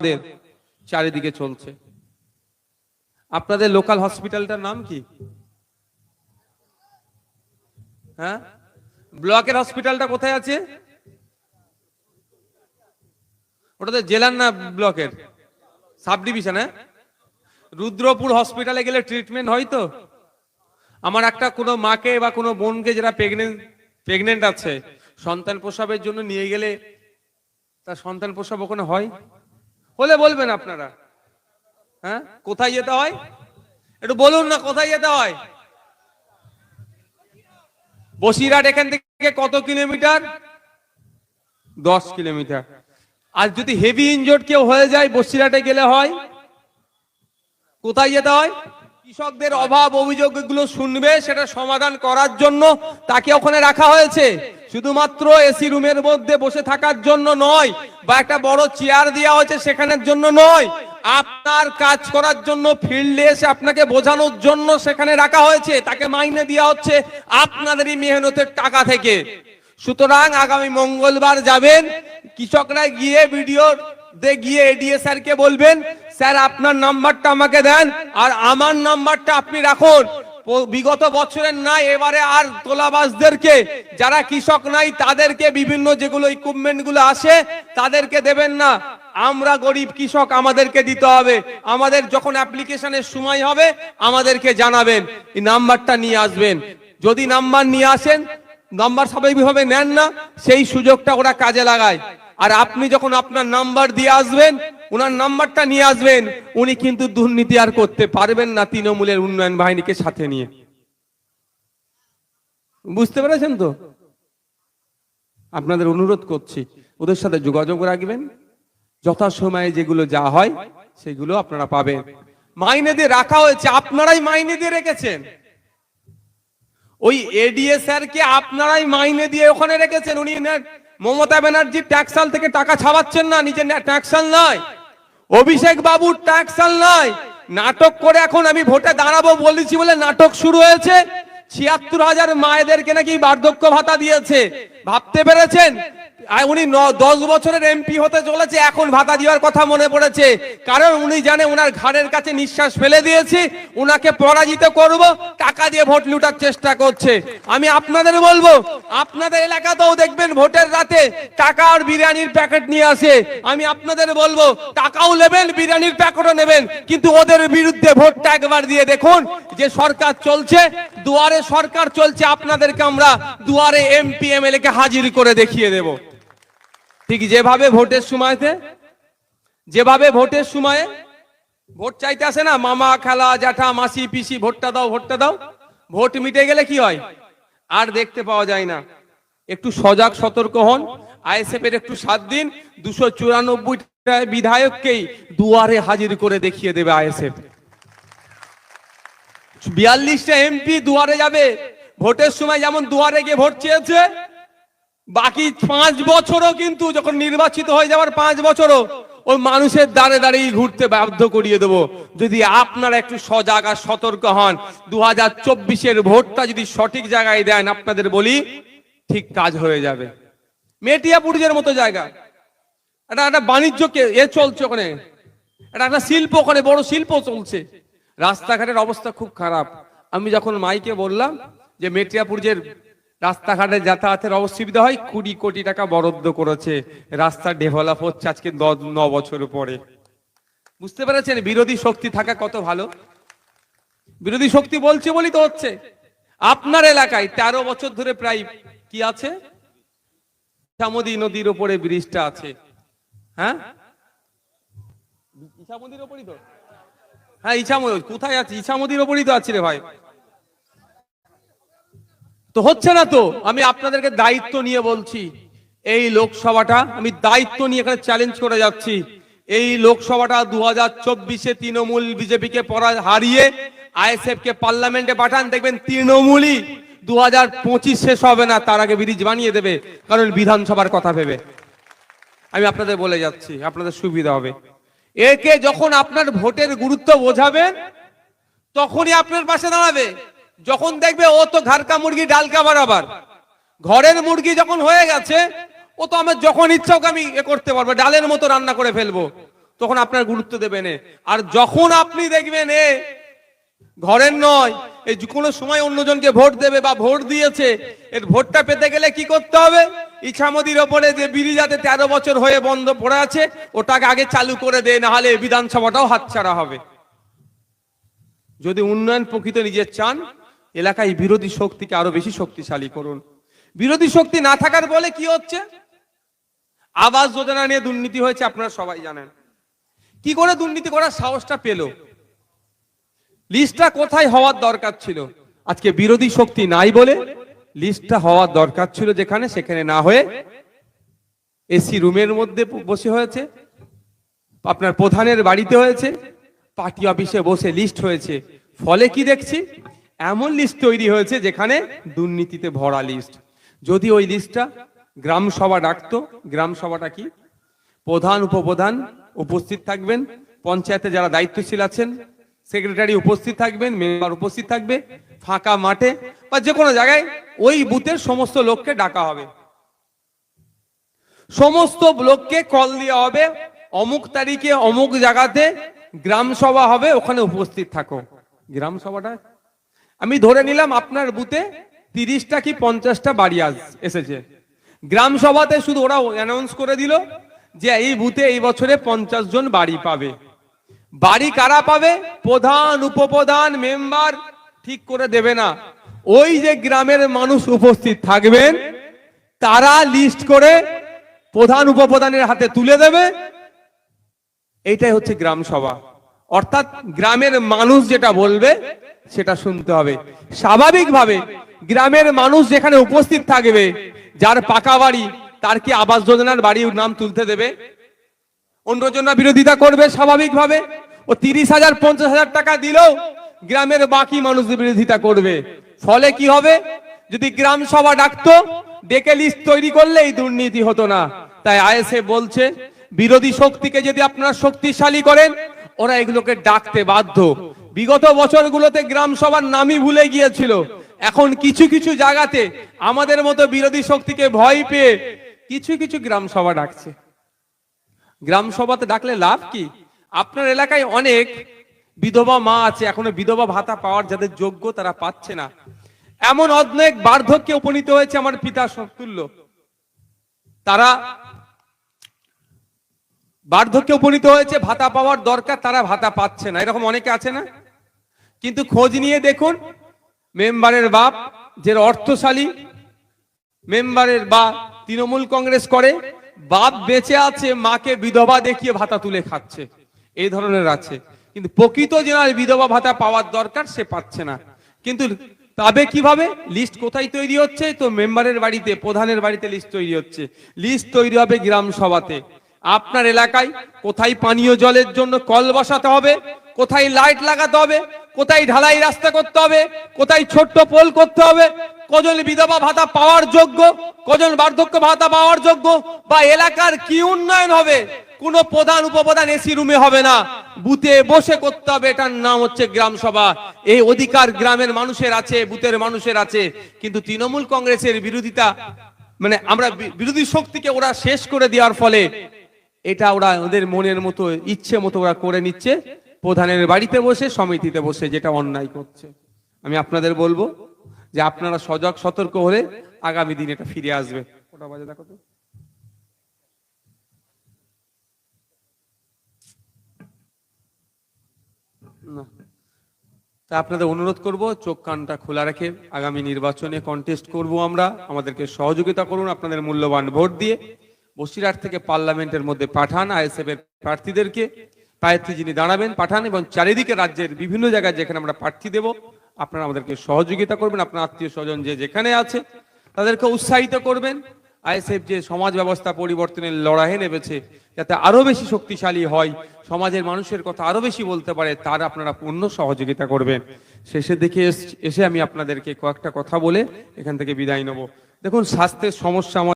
আমাদের চারিদিকে চলছে। আপনাদের লোকাল হসপিটালটার নাম কি? হ্যাঁ, ব্লকের হসপিটালটা কোথায় আছে? ওটা তো জেলার না, ব্লকের সাব ডিভিশন। হ্যাঁ, রুদ্রপুর হসপিটালে গেলে ট্রিটমেন্ট হয় তো? আমার একটা কোনো মাকে বা কোনো বোনকে যারা প্রেগনেন্ট আছে, সন্তান প্রসবের জন্য নিয়ে গেলে তার সন্তান প্রসব ওখানে হয়? হলে বলবেন আপনারা। হ্যাঁ, কোথায় যেতে হয় একটু বলুন না, কোথায় যেতে হয়? বসিরহাট এখান থেকে কত কিলোমিটার? 10 কিলোমিটার। আর যদি হেভি ইনজোর্ড কেউ হয়ে যায়, বসিরহাটে গেলে হয় কোথায় যেতে হয়? কৃষকদের অভাব অভিযোগ গুলো শুনবে, সেটা সমাধান করার জন্য তাকে ওখানে রাখা হয়েছে। শুধুমাত্র এসি রুমের মধ্যে বসে থাকার জন্য নয়, বা একটা বড় চেয়ার দেওয়া হয়েছে সেখানের জন্য নয়, আপনার কাজ করার জন্য ফিল্ডে এসে আপনাকে বোঝানোর জন্য সেখানে রাখা হয়েছে। তাকে মাইনে দেওয়া হচ্ছে আপনাদেরই মেহনতের টাকা থেকে। সুতরাং আগামী মঙ্গলবার যাবেন, কৃষকরা গিয়ে ভিডিও গিয়ে এডিএ স্যারকে বলবেন, স্যার আপনার নাম্বারটা আমাকে দেন আর আমার নাম্বারটা আপনি রাখুন। বিগত বছরের নাই, এবারে আর তোলাবাজদেরকে, যারা কৃষক নাই তাদেরকে বিভিন্ন যেগুলো ইকুইপমেন্ট গুলো আসে তাদেরকে দেবেন না। আমরা গরিব কৃষক, আমাদেরকে দিতে হবে। আমাদের যখন অ্যাপ্লিকেশনের সময় হবে আমাদেরকে জানাবেন, এই নাম্বারটা নিয়ে আসবেন। যদি নাম্বার নিয়ে আসেন, নাম্বার স্বাভাবিকভাবে নেন না, সেই সুযোগটা ওরা কাজে লাগায়। আর আপনি যখন আপনার নাম্বার দিয়ে আসবেন, ওনার নাম্বারটা নিয়ে আসবেন, উনি কিন্তু দুর্নীতি আর করতে পারবেন না তৃণমূলের উন্নয়ন বাহিনীকে সাথে নিয়ে। বুঝতে পেরেছেন তো? আপনাদের অনুরোধ করছি, ওদের সাথে যোগাযোগ রাখবেন। যথাসময়ে যেগুলো যা হয় সেগুলো আপনারা পাবেন। মাইনে দিয়ে রাখা হয়েছে, আপনারাই মাইনে দিয়ে রেখেছেন। ওই এডিএ স্যারকে আপনারাই মাইনে দিয়ে ওখানে রেখেছেন। উনি মমতা ব্যানার্জির ট্যাক্সাল থেকে টাকা ছাপাচ্ছেন না, নিজের ট্যাক্সাল নয়, অভিষেক বাবুর ট্যাক্সাল নয়। নাটক করে এখন আমি ভোটে দাঁড়াবো বলেছি বলে নাটক শুরু হয়েছে। ৭৬,০০০ মায়েদেরকে নাকি বার্ধক্য ভাতা দিয়েছে, ভাবতে পেরেছেন? উনি 10 বছরের এমপি হতে চলেছে, এখন ভাতা দেওয়ার কথা মনে পড়েছে। কারণ উনি জানে ওনার ঘাড়ের কাছে নিঃশ্বাস ফেলে দিয়েছি, উনাকে পরাজিত করব, টাকা দিয়ে ভোট লুটার চেষ্টা করছে। আমি আপনাদের বলবো, আপনাদের এলাকাতেও দেখবেন ভোটের রাতে টাকা আর বিরিয়ানির প্যাকেট নিয়ে আসে। আমি আপনাদের বলবো, টাকাও নেবেন, বিরিয়ানির প্যাকেটও নেবেন, কিন্তু ওদের বিরুদ্ধে ভোটটা একবার দিয়ে দেখুন। যে সরকার চলছে, দুয়ারে সরকার চলছে, আপনাদেরকে আমরা দুয়ারে এমপি এমএলএ কে হাজির করে দেখিয়ে দেব। ঠিক যেভাবে ভোটের সময়ে ভোট চাইতে আসে না, মামা খালা জ্যাঠা মাসি পিসি, ভোটটা দাও ভোটটা দাও, ভোট মিটে গেলে কি হয় আর দেখতে পাওয়া যায় না। একটু সজাগ সতর্ক হন। আইএসএফ এর একটু 7 দিন, 294টা বিধায়ককেই দুয়ারে হাজির করে দেখিয়ে দেবে আইএসএফ। 42টা এমপি দুয়ারে যাবে। ভোটের সময় যেমন দুয়ারে গিয়ে ভোট চেয়েছে, বাকি 5 বছরও কিন্তু যখন নির্বাচিত হয়ে যাওয়ার 5 বছরও ওই মানুষের দাঁড়ে দাঁড়িয়ে ঘুরতে বাধ্য করিয়ে দেবো, যদি আপনারা একটু সজাগ আর সতর্ক হন। 2024-এর ভোটটা যদি সঠিক জায়গায় দেন, আপনাদের বলি ঠিক কাজ হয়ে যাবে। মেটিয়াপুরের মতো জায়গা, একটা বাণিজ্যকে চলছে ওখানে, একটা শিল্প, ওখানে বড় শিল্প চলছে। রাস্তাঘাটের অবস্থা খুব খারাপ। আমি যখন মাইকে বললাম যে মেটিয়াপুরের রাস্তাঘাটে যাতায়াতের অসুবিধা হয়, 20 কোটি টাকা বরাদ্দ করেছে, রাস্তা ডেভেলপ হচ্ছে আজকে 9 বছর পরে। বুঝতে পেরেছেন বিরোধী শক্তি থাকা কত ভালো? বিরোধী শক্তি বলছে বলি তো হচ্ছে। আপনার এলাকায় 13 বছর ধরে প্রায় কি আছে, ইছামতি নদীর উপরে ব্রিজটা আছে। হ্যাঁ, ইছামতির উপরই তো। হ্যাঁ, ইছামতি কোথায় আছে? ইছামতির উপরই তো আছে রে ভাই। তো হচ্ছে না তো। আমি আপনাদেরকে দায়িত্ব নিয়ে বলছি, এই লোকসভাটা আমি দায়িত্ব নিয়ে এখানে চ্যালেঞ্জ করে যাচ্ছি। এই লোকসভাটা 2024-এ তৃণমূল বিজেপিকে হারিয়ে আইএসএফ কে পার্লামেন্টে পাঠান, দেখবেন তৃণমূলই 2025 শেষ হবে না, তার আগে ব্রিজ বানিয়ে দেবে। কারণ বিধানসভার কথা ভেবে আমি আপনাদের বলে যাচ্ছি, আপনাদের সুবিধা হবে। একে যখন আপনার ভোটের গুরুত্ব বোঝাবেন, তখনই আপনার পাশে দাঁড়াবে। যখন দেখবে ও তো ঘাড়কা মুরগি ডালকা বরাবর, ঘরের মুরগি যখন হয়ে গেছে, ও তো আমার যখন ইচ্ছা ওকে আমি করতে পারবো, ডালের মতো রান্না করে ফেলবো, তখন আপনার গুরুত্ব দেবেন। আর যখন আপনি দেখবেন ঘরের নয়, এই কোনো সময় অন্যজনকে ভোট দেবে বা ভোট দিয়েছে, এর ভোটটা পেতে গেলে কি করতে হবে? ইছামতির ওপরে যে ব্রিজ 13 বছর হয়ে বন্ধ পড়ে আছে, ওটাকে আগে চালু করে দেয়, না হলে বিধানসভাটাও হাতছাড়া হবে। যদি উন্নয়ন প্রকৃত নিজের চান, এলাকায় বিরোধী শক্তিকে আরো বেশি শক্তিশালী করুন। বিরোধী শক্তি না থাকার বলে কি হচ্ছে? আবাস যোজনা নিয়ে দুর্নীতি হয়েছে, আপনারা সবাই জানেন। কি করে দুর্নীতি করার সাহসটা পেল? লিস্টটা কোথায় হওয়ার দরকার ছিল? আজকে বিরোধী শক্তি নাই বলে লিস্টটা হওয়ার দরকার ছিল যেখানে, সেখানে না হয়ে এসি রুমের মধ্যে বসে হয়েছে, আপনার প্রধানের বাড়িতে হয়েছে, পার্টি অফিসে বসে লিস্ট হয়েছে। ফলে কি দেখছি? এমন লিস্ট তৈরি হয়েছে যেখানে দুর্নীতিতে ভরা লিস্ট। যদি ওই লিস্টটা গ্রাম সভা ডাকতো, গ্রাম সভাটা কি? প্রধান উপপ্রধান উপস্থিত থাকবেন, পঞ্চায়েতে যারা দায়িত্বশীল আছেন, সেক্রেটারি উপস্থিত থাকবেন, মেম্বার উপস্থিত থাকবে, ফাঁকা মাঠে বা যে কোনো জায়গায় ওই বুথের সমস্ত লোককে ডাকা হবে, সমস্ত লোককে কল দেওয়া হবে, অমুক তারিখে অমুক জায়গাতে গ্রাম সভা হবে, ওখানে উপস্থিত থাকো। গ্রাম সভাটা আমি ধরে নিলাম আপনার বুথে 30টা কি 50টা বাড়ি এসেছে। গ্রাম সভাতে শুধু ওরা অ্যানাউন্স করে দিল যে এই বুথে এই বছরে 50 জন বাড়ি পাবে। বাড়ি কারা পাবে? প্রধান উপপ্রধান মেম্বার ঠিক করে দেবে না, ওই যে গ্রামের মানুষ উপস্থিত থাকবেন তারা লিস্ট করে প্রধান উপপ্রধানের হাতে তুলে দেবে। এইটাই হচ্ছে গ্রাম সভা। অর্থাৎ গ্রামের মানুষ যেটা বলবে সেটা শুনতে হবে। স্বাভাবিকভাবে গ্রামের মানুষ যেখানে উপস্থিত থাকবে, যার পাকা বাড়ি, তার কি আবাস যোজনার বাড়ির নাম তুলতে দেবে? অন্যজনরা বিরোধিতা করবে স্বাভাবিকভাবে। ও 30,000 50,000 টাকা দিলেও গ্রামের বাকি মানুষ বিরোধিতা করবে। ফলে কি হবে? যদি গ্রাম সভা ডাকতো, ডেকে লিস্ট তৈরি করলে এই দুর্নীতি হতো না। তাই আইএসএফ বলছে, বিরোধী শক্তিকে যদি আপনারা শক্তিশালী করেন, ওরা এগুলোকে ডাকতে বাধ্য। বিগত বছরগুলোতে গ্রাম সভার নামই ভুলে গিয়েছিল। এখন কিছু কিছু জায়গাতে আমাদের মতো বিরোধী শক্তিকে ভয় পেয়ে কিছু কিছু গ্রাম সভা ডাকছে। গ্রাম সভাতে ডাকলে লাভ কি? আপনার এলাকায় অনেক বিধবা মা আছে, এখনো বিধবা ভাতা পাওয়ার যাদের যোগ্য তারা পাচ্ছে না। এমন অনেক বার্ধক্যে উপনীত হয়েছে আমার পিতা সমতুল্য, তারা বার্ধক্যে উপনীত হয়েছে, ভাতা পাওয়ার দরকার, তারা ভাতা পাচ্ছে না। এরকম অনেকে আছে না? কিন্তু খোঁজ নিয়ে দেখুন, মেম্বারের বাপ যে অর্থশালী মেম্বারের বা তৃণমূল কংগ্রেস করে, বাপ বেঁচে আছে, মাকে বিধবা দেখিয়ে ভাতা তুলে খাচ্ছে, এই ধরনের আছে। কিন্তু প্রকৃত যেনার বিধবা ভাতা পাওয়ার দরকার সে পাচ্ছে না। কিন্তু তবে কিভাবে? লিস্ট কোথায় তৈরি হচ্ছে? তো মেম্বারের বাড়িতে, প্রধানের বাড়িতে লিস্ট তৈরি হচ্ছে। লিস্ট তৈরি হবে গ্রাম সভাতে। আপনার এলাকায় কোথায় পানীয় জলের জন্য কল বসাতে হবে, কোথায় লাইট লাগাতে হবে, কোথায় ঢালাই রাস্তা করতে হবে, কোথায় ছোট্ট পোল করতে হবে, কজন বিধবা ভাতা পাওয়ার যোগ্য, কজন বার্ধক্য ভাতা পাওয়ার যোগ্য, বা এলাকার কি উন্নয়ন হবে, কোন প্রধান উপপ্রধান এসি রুমে হবে না, বুথে বসে করতে হবে। এটার নাম হচ্ছে গ্রাম সভা। এই অধিকার গ্রামের মানুষের আছে, বুথের মানুষের আছে। কিন্তু তৃণমূল কংগ্রেসের বিরোধিতা, মানে আমরা বিরোধী শক্তিকে ওরা শেষ করে দেওয়ার ফলে এটা ওরা ওদের মনের মতো ইচ্ছে মতো ওরা করে নিচ্ছে, প্রধানের বাড়িতে বসে, সমিতিতে বসে, যেটা অন্যায় করছে। আমি আপনাদের বলবো যে আপনারা সজাগ সতর্ক হলে আগামী দিন এটা ফিরে আসবে। কটা বাজে দেখো তো? তা আপনাদের অনুরোধ করব, চোখ কানটা খোলা রেখে আগামী নির্বাচনে কন্টেস্ট করব আমরা। আমাদেরকে সহযোগিতা করুন আপনাদের মূল্যবান ভোট দিয়ে। বসিরহাট থেকে পার্লামেন্টের মধ্যে পাঠান আইএসএফ এর প্রার্থীদেরকে, প্রার্থী যিনি দাঁড়াবেন পাঠান, এবং চারিদিকে রাজ্যের বিভিন্ন জায়গায় যেখানে আমরা প্রার্থী দেব আপনারা আমাদেরকে সহযোগিতা করবেন। আপনার আত্মীয় স্বজন যে যেখানে আছে তাদেরকে উৎসাহিত করবেন। আইএসএফ যে সমাজ ব্যবস্থা পরিবর্তনের লড়াইয়ে নেমেছে, যাতে আরো বেশি শক্তিশালী হয়, সমাজের মানুষের কথা আরো বেশি বলতে পারে, তার আপনারা পূর্ণ সহযোগিতা করবেন। শেষে দেখে এসে আমি আপনাদেরকে কয়েকটা কথা বলে এখান থেকে বিদায় নেব। দেখুন, স্বাস্থ্যের সমস্যা